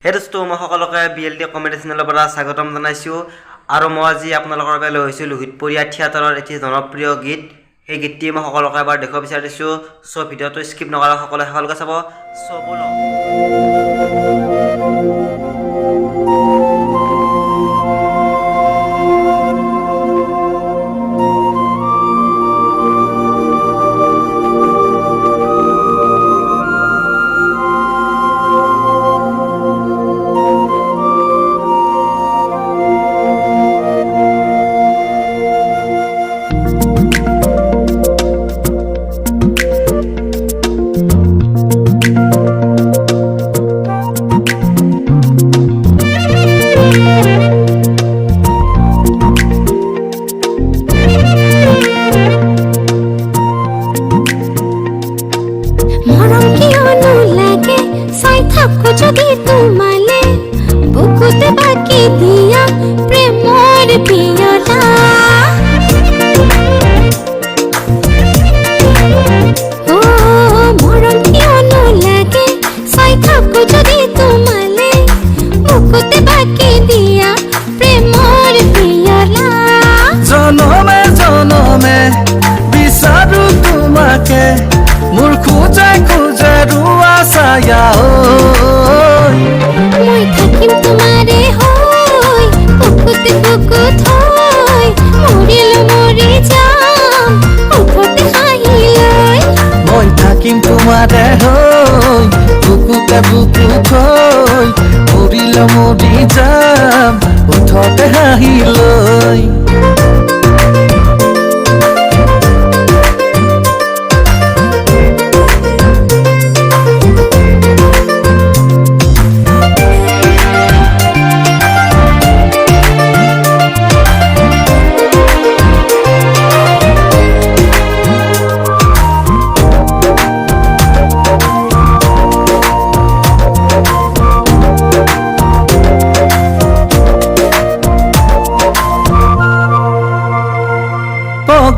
হে দোস্তো মই সকলোকে BLDcomedy চেনেলৰ পৰা স্বাগতম জনাইছো আৰু মই আজি আপোনালোকৰ বাবে লৈ আহিছো ইতপৰীয়া থিয়েটাৰৰ এটি জনপ্ৰিয় গীত এই গীতটি মই সকলোকে এবাৰ দেখুৱাব বিচাৰিছো সো ভিডিওটো স্কিপ নকৰা সকলোৱে ভালকৈ চাব সো বলো যদি তোমালে বুকুতে বাকি দিয়া প্রেমর পিয়লা ও মরণ কিয়নো লাগে চাই থাকো যদি তোমালে বুকুতে বাকি দিয়া প্রেমর পিয়লা জনমে জনমে বিচাৰো তোমাকে মোৰ খুঁজে খুঁজে ৰুৱা ছায়া মই থাকিম তোমাৰে হৈ বুকুতে বুকুত হৈ মৰিলো মৰি যাম উঠতে হাঁহি লৈ মই থাকিম তোমাৰে হৈ বুকুতে বুকুত হৈ মৰিলো মৰি যাম উঠতে হাঁহি লৈ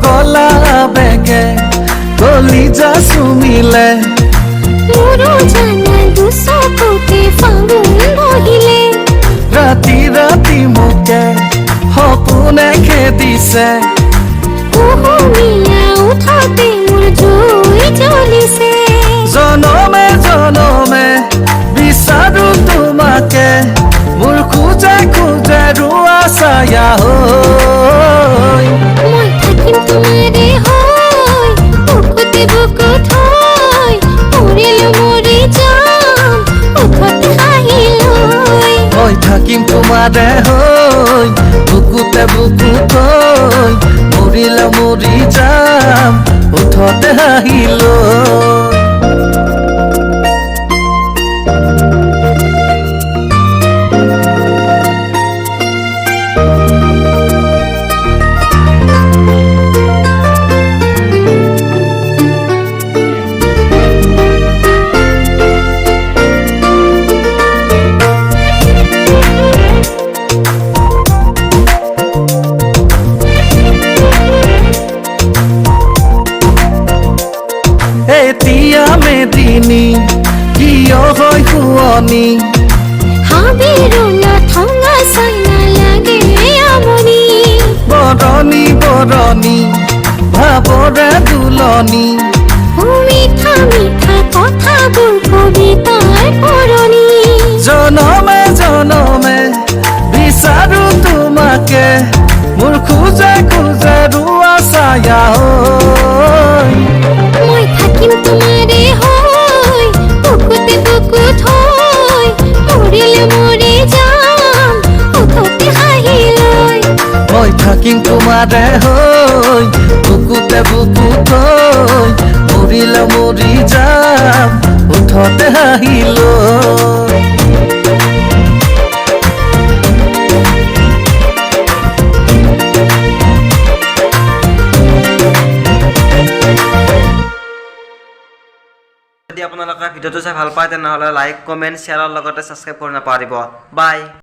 গলা বেগে কলিজা চুমিলে মোৰো জানা দুচকুতে ফাগুন বহিলে ৰাতি ৰাতি মোকে সপোনে খেদিছে কুহুমীয়া উঠতে মোৰ জুই জ্বলিছে জনমে জনমে বিচাৰো তোমাকে মোৰ খুঁজে খুঁজে ৰুৱা ছায়া হৈ মই থাকিম তোমাৰে হৈ বুকুতে বুকুত হৈ মৰিলো মৰি যাম উঠতে হাঁহি লৈ মই থাকিম তোমাৰে হৈ বুকুতে বুকুত হৈ মৰিলে মৰি যাম উঠতে হাঁহি লৈ এতিয়া মেদিনী কিয় হয় শুৱনি হাবিৰুলা ঠঙা চাইনা লাগে আমনি বৰণি বৰণি ভাৱৰে দুলনি মিঠা মিঠা কথাবোৰ কবিতাৰ পৰণি জনমে জনমে বিচাৰো তোমাকে মোৰ খুঁজে খুঁজে ৰুৱা ছায়া হৈ মই থাকিম তোমাৰে হৈ বুকুতে বুকুত হৈ মৰিলে মৰি যাম উঠতে হাঁহি লৈ মই থাকিম তোমাৰে হৈ বুকুতে বুকুত হৈ মৰিলে মৰি যাম উঠতে হাঁহি লৈ যদি আপোনালোকে ভিডিওটো চাই ভাল পায় তেনেহ'লে লাইক কমেণ্ট শ্বেয়াৰৰ লগতে ছাবস্ক্ৰাইব কৰি নাপাহৰিব বাই